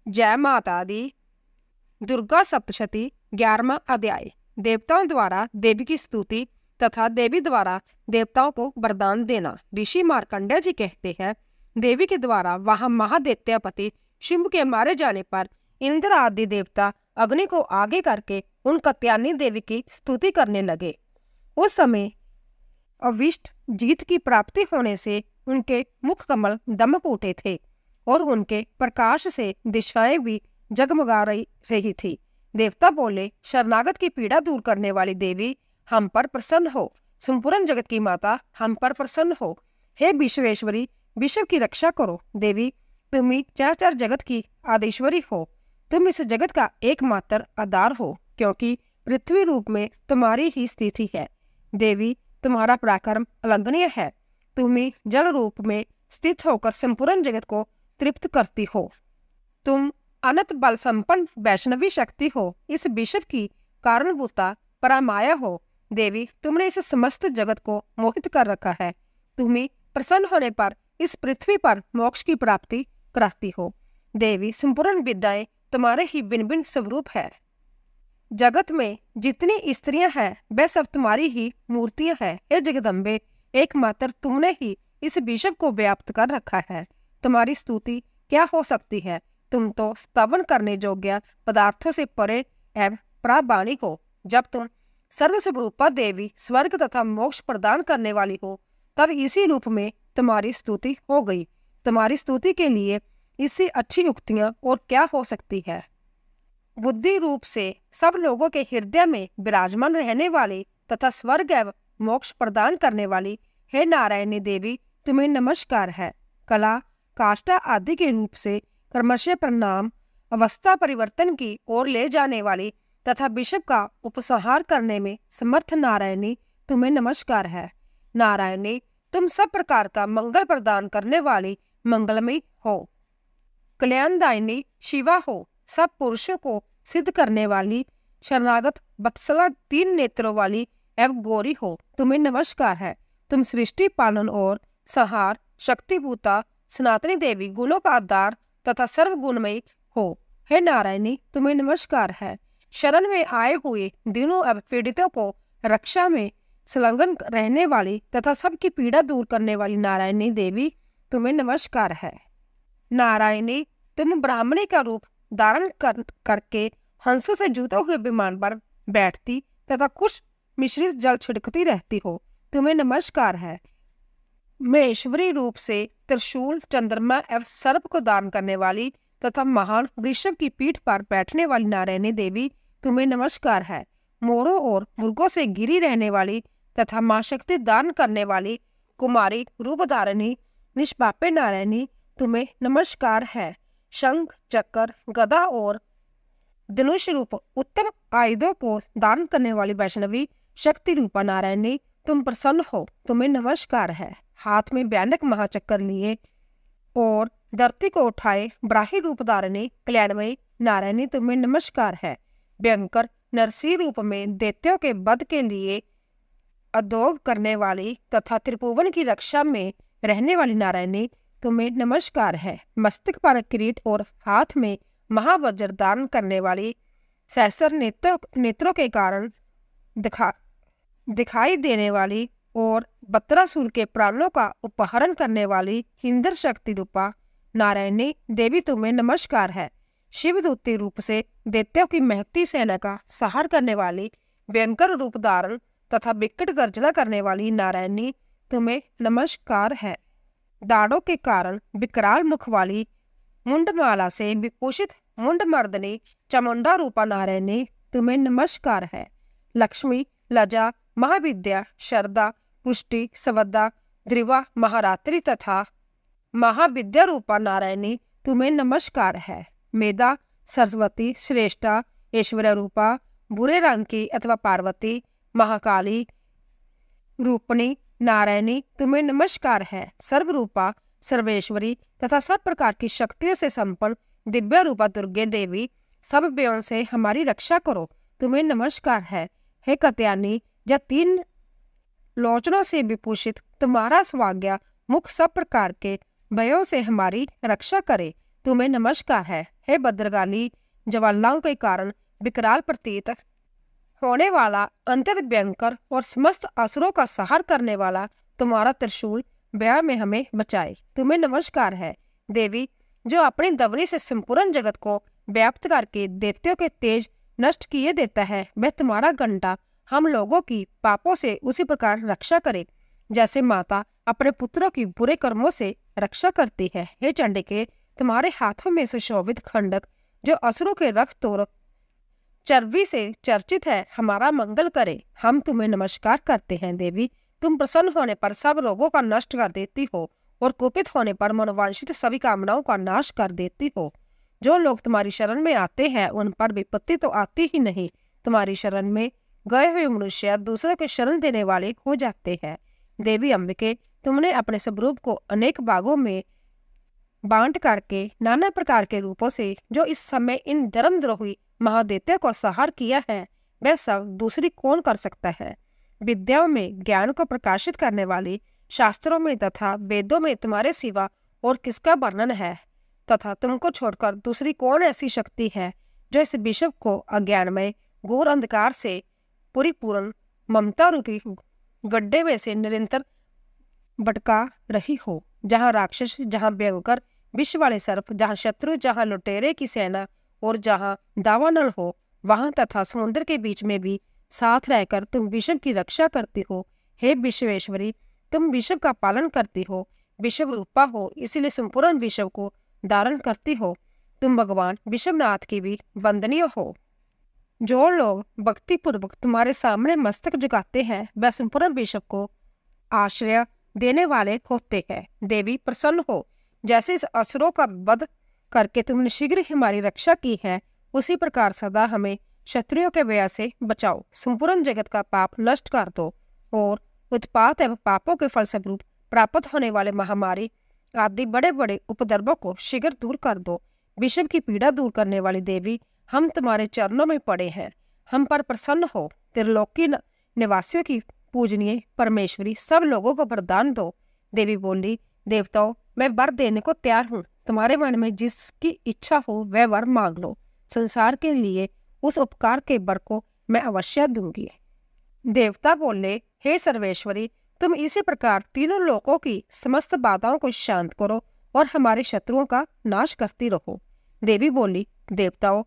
जय माता दी। दुर्गा सप्तशती 11वां अध्याय। देवताओं द्वारा देवी की स्तुति तथा देवी द्वारा देवताओं को वरदान देना। ऋषि मार्कंडेय जी कहते हैं, देवी के द्वारा वहां महादैत्यपति शुंभ के मारे जाने पर इंद्र आदि देवता अग्नि को आगे करके उन कत्यानी देवी की स्तुति करने लगे। उस समय अविष्ट जीत की प्राप्ति होने से उनके मुख कमल दमक उठे थे और उनके प्रकाश से दिशाएं भी जगमगा रही थी। देवता बोले, शरणागत की पीड़ा दूर करने वाली देवी, हम पर प्रसन्न हो। संपूर्ण जगत की माता, हम पर प्रसन्न हो। हे विश्वेश्वरी, विश्व की रक्षा करो। देवी, तुम ही चराचर जगत की आदिश्वरी हो। तुम इस जगत का एकमात्र आधार हो, क्योंकि पृथ्वी रूप में तुम्हारी ही स्थिति है। देवी, तुम्हारा पराक्रम अलंघनीय है। तुम ही जल रूप में स्थित होकर संपूर्ण जगत को तृप्त करती हो। तुम अनंत बल संपन्न वैष्णवी शक्ति हो। इस विश्व की कारणभूता परामाया हो। देवी, तुमने इस समस्त जगत को मोहित कर रखा है। तुम ही प्रसन्न होने पर इस पृथ्वी पर मोक्ष की प्राप्ति कराती हो। देवी, संपूर्ण विद्याएं तुम्हारे ही भिन्न भिन्न स्वरूप है। जगत में जितनी स्त्रियां हैं वे सब तुम्हारी ही मूर्तियां हैं। हे जगदम्बे, एकमात्र तुमने ही इस विश्व को व्याप्त कर रखा है। तुम्हारी स्तुति क्या हो सकती है। तुम तो स्तवन करने योग्य पदार्थों से परे एवं पराबाणी हो। जब तुम सर्वस्वरूपा देवी स्वर्ग तथा मोक्ष प्रदान करने वाली हो, तब इसी रूप में तुम्हारी स्तुति हो गई। तुम्हारी स्तुति के लिए इससे अच्छी युक्तियां और क्या हो सकती है। बुद्धि रूप से सब लोगों के हृदय में विराजमान रहने वाली तथा स्वर्ग एवं मोक्ष प्रदान करने वाली हे नारायणी देवी, तुम्हें नमस्कार है। कला, काष्ठा आदि के रूप से क्रमशः परिणाम अवस्था परिवर्तन की ओर ले जाने वाली तथा विश्व का उपसंहार करने में समर्थ नारायणी, तुम्हें नमस्कार है। नारायणी, तुम सब प्रकार का मंगल प्रदान करने वाली मंगलमयी हो। कल्याणदायिनी शिवा हो। सब पुरुषों को सिद्ध करने वाली शरणागत वत्सला 3 नेत्रों वाली एवं गौरी हो। तुम्हें नमस्कार है। तुम सृष्टि पालन और संहार शक्तिभूता सनातनी देवी, गुणों का आधार तथा सर्वगुणमयी हो। हे नारायणी, तुम्हें नमस्कार है। शरण में आए हुए दीनों एवं पीड़ितों को रक्षा में संलग्न रहने वाली तथा सबकी पीड़ा दूर करने वाली नारायणी देवी, तुम्हें नमस्कार है। नारायणी, तुम ब्राह्मणी का रूप धारण करके हंसों से जुते हुए विमान पर बैठती तथा कुछ मिश्रित जल छिड़कती रहती हो। तुम्हें नमस्कार है। महेश्वरी रूप से त्रिशूल, चंद्रमा एवं सर्प को दान करने वाली तथा महान वृषभ की पीठ पर बैठने वाली नारायणी देवी, तुम्हें नमस्कार है। मोरों और मुर्गों से घिरी रहने वाली तथा मां शक्ति दान करने वाली कुमारी रूपधारिणी निष्पापे नारायणी, तुम्हें नमस्कार है। शंख, चक्र, गदा और धनुष रूप उत्तम आयुधों को दान करने वाली वैष्णवी शक्ति रूपा नारायणी, तुम प्रसन्न हो। तुम्हें नमस्कार है। हाथ में भयानक महाचक्र लिए और धरती को उठाए ब्राही रूप धारिणी कल्याणमयी नारायणी, तुम्हें नमस्कार है। भयंकर नरसिंह रूप में दैत्यों के वध के लिए अधोग करने वाली तथा त्रिभुवन की रक्षा में रहने वाली नारायणी, तुम्हें नमस्कार है। मस्तक पर किरीट और हाथ में महावज्र धारण करने वाली, सहस्र नेत्रों के कारण दिखाई देने वाली और बत्रासुर के प्राणों का उपहरण करने वाली इंद्र शक्ति रूपा नारायणी देवी, तुम्हें नमस्कार है। शिवदूती रूप से दैत्यों की महती सेना का संहार करने वाली, भयंकर रूप धारण तथा विकट गर्जना करने वाली नारायणी, तुम्हें नमस्कार है। दाढ़ों के कारण विकराल मुख वाली, मुंडमाला से विभूषित मुंडमर्दनी चामुंडा रूपा नारायणी, तुम्हें नमस्कार है। लक्ष्मी, लजा, महाविद्या, शरदा, पुष्टि, सवदा, ध्रुवा, महारात्रि तथा महाविद्या रूपा नारायणी, तुम्हें नमस्कार है। मेधा, सरस्वती, श्रेष्ठा, ऐश्वर्य रूपा, बुरे रंग की अथवा पार्वती, महाकाली रूपणी नारायणी, तुम्हें नमस्कार है। सर्वरूपा, सर्वेश्वरी तथा सब प्रकार की शक्तियों से संपन्न दिव्य रूपा दुर्गे देवी, सब व्ययों से हमारी रक्षा करो। तुम्हें नमस्कार है। हे कत्यानी, जब 3 लोचनों से विभूषित तुम्हारा स्वाज्ञा मुख सब प्रकार के भयों से हमारी रक्षा करे। तुम्हें नमस्कार है। हे भद्रकाली, ज्वालाओं के कारण विकराल प्रतीत होने वाला, अत्यंत भयंकर और समस्त असुरों का संहार करने वाला तुम्हारा त्रिशूल ब्याह में हमें बचाए। तुम्हें नमस्कार है देवी, जो अपनी दवनी से संपूर्ण जगत को व्याप्त करके दैत्यों के तेज नष्ट किए देता है। वह तुम्हारा घंटा हम लोगों की पापों से उसी प्रकार रक्षा करे जैसे माता अपने पुत्रों की बुरे कर्मों से रक्षा करती है। हे चंडिके, तुम्हारे हाथों में सुशोभित खंडक जो असुरों के रक्त और चर्बी से चर्चित है, हमारा मंगल करे। हम तुम्हें नमस्कार करते हैं देवी। तुम प्रसन्न होने पर सब रोगों का नष्ट कर देती हो और कुपित होने पर मनोवांछित सभी कामनाओं का नाश कर देती हो। जो लोग तुम्हारी शरण में आते हैं उन पर विपत्ति तो आती ही नहीं, तुम्हारी शरण में गए हुए मनुष्य दूसरे के शरण देने वाले हो जाते हैं। देवी अंबिके, तुमने अपने स्वरूप को अनेक भागों में बांट करके नाना प्रकार के रूपों से जो इस समय इन धर्मद्रोही महादैत्य को संहार किया है, वह सब दूसरी कौन कर सकता है। विद्याओं में ज्ञान को प्रकाशित करने वाली, शास्त्रों में तथा वेदों में तुम्हारे सिवा और किसका वर्णन है, तथा तुमको छोड़कर दूसरी कौन ऐसी शक्ति है जो इस विश्व को अज्ञानमय घोर अंधकार से परिपूर्ण ममता रूपी गड्ढे में से निरंतर भटका रही हो, जहाँ राक्षस, जहाँ भयंकर विष वाले सर्प, जहाँ शत्रु, जहाँ लुटेरे की सेना और जहाँ दावानल हो, वहां तथा समुद्र के बीच में भी साथ रहकर तुम विश्व की रक्षा करती हो। हे विश्वेश्वरी, तुम विश्व का पालन करती हो, विश्व रूपा हो, इसलिए संपूर्ण विश्व को धारण करती हो। तुम भगवान विश्वनाथ की भी वंदनीय हो। जो लोग भक्ति पूर्वक तुम्हारे सामने मस्तक झुकाते हैं, वह संपूर्ण विश्व को आश्रय देने वाले होते हैं। देवी प्रसन्न हो, जैसे इस असुरों का वध करके तुमने शीघ्र ही हमारी रक्षा की है, उसी प्रकार सदा हमें शत्रुओं के व्यय से बचाओ। संपूर्ण जगत का पाप नष्ट कर दो और उत्पात एवं पापों के फलस्वरूप प्राप्त होने वाले महामारी आदि बड़े बड़े उपद्रवों को शीघ्र दूर कर दो। विश्व की पीड़ा दूर करने वाली देवी, हम तुम्हारे चरणों में पड़े हैं, हम पर प्रसन्न हो। त्रिलोकी निवासियों की पूजनीय परमेश्वरी, सब लोगों को वरदान दो। देवी बोली, देवताओं, मैं वर देने को तैयार हूँ। तुम्हारे मन में जिसकी इच्छा हो वह वर मांग लो। संसार के लिए उस उपकार के वर को मैं अवश्य दूंगी। देवता बोले, हे सर्वेश्वरी, तुम इसी प्रकार तीनों लोकों की समस्त बाधाओं को शांत करो और हमारे शत्रुओं का नाश करती रहो। देवी बोली, देवताओं,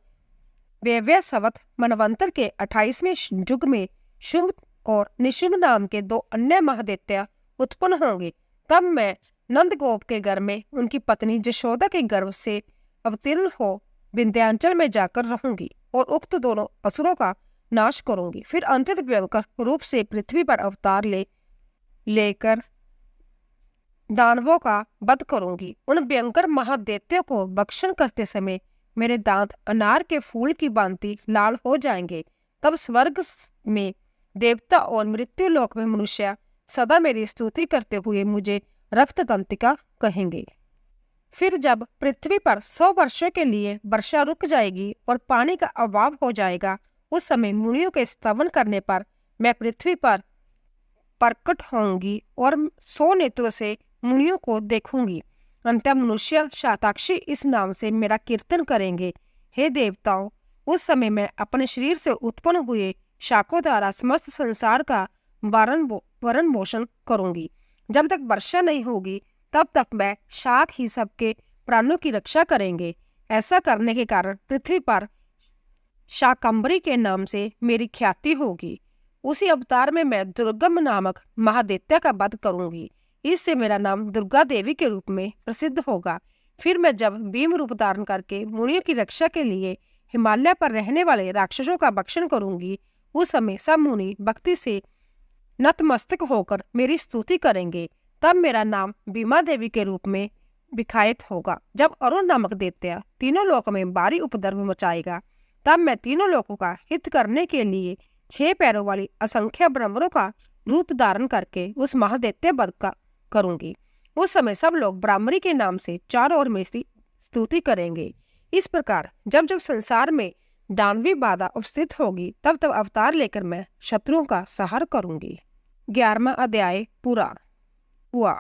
व्यव्य सवत मनवंतर के 28वें युग में शुंभ और निशुंभ नाम के 2 अन्य महादैत्य उत्पन्न होंगे। तब मैं नंदगोप के गर्भ में उनकी पत्नी जशोदा के गर्भ से अवतीर्ण हो विंध्याचल में जाकर रहूंगी और उक्त दोनों असुरों का नाश करूंगी। फिर अंत्यत भयंकर रूप से पृथ्वी पर अवतार लेकर दानवों का वध करूंगी। उन भयंकर महादैत्यों को भक्षण करते समय मेरे दांत अनार के फूल की भांति लाल हो जाएंगे। तब स्वर्ग में देवता और मृत्यु लोक में मनुष्य सदा मेरी स्तुति करते हुए मुझे रक्त दंतिका कहेंगे। फिर जब पृथ्वी पर 100 वर्षों के लिए वर्षा रुक जाएगी और पानी का अभाव हो जाएगा, उस समय मुनियों के स्तवन करने पर मैं पृथ्वी पर प्रकट होंगी और 100 नेत्रों से मुनियों को देखूंगी। अंत मनुष्य शाताक्षी इस नाम से मेरा कीर्तन करेंगे। हे देवताओं, उस समय मैं अपने शरीर से उत्पन्न हुए शाखों द्वारा समस्त संसार का भरण पोषण करूंगी। जब तक वर्षा नहीं होगी तब तक मैं शाख ही सबके प्राणों की रक्षा करेंगे। ऐसा करने के कारण पृथ्वी पर शाकंभरी के नाम से मेरी ख्याति होगी। उसी अवतार में मैं दुर्गम नामक महादैत्य का वध करूंगी। इससे मेरा नाम दुर्गा देवी के रूप में प्रसिद्ध होगा। फिर मैं जब भीम रूप धारण करके मुनियों की रक्षा के लिए हिमालय पर रहने वाले राक्षसों का भक्षण करूंगी, उस समय सब मुनि भक्ति से नतमस्तक होकर मेरी स्तुति करेंगे। तब मेरा नाम भीमा देवी के रूप में विखायित होगा। जब अरुण नामक दैत्य तीनों लोकों में भारी उपद्रव मचाएगा, तब मैं तीनों लोकों का हित करने के लिए 6 पैरों वाली असंख्य ब्राह्मणों का रूप धारण करके उस महादैत्य वध का करूंगी। उस समय सब लोग ब्राह्मणी के नाम से चारों ओर मेरी स्तुति करेंगे। इस प्रकार जब जब संसार में दानवी बाधा उपस्थित होगी, तब तब अवतार लेकर मैं शत्रुओं का संहार करूंगी। 11वां अध्याय पूरा हुआ।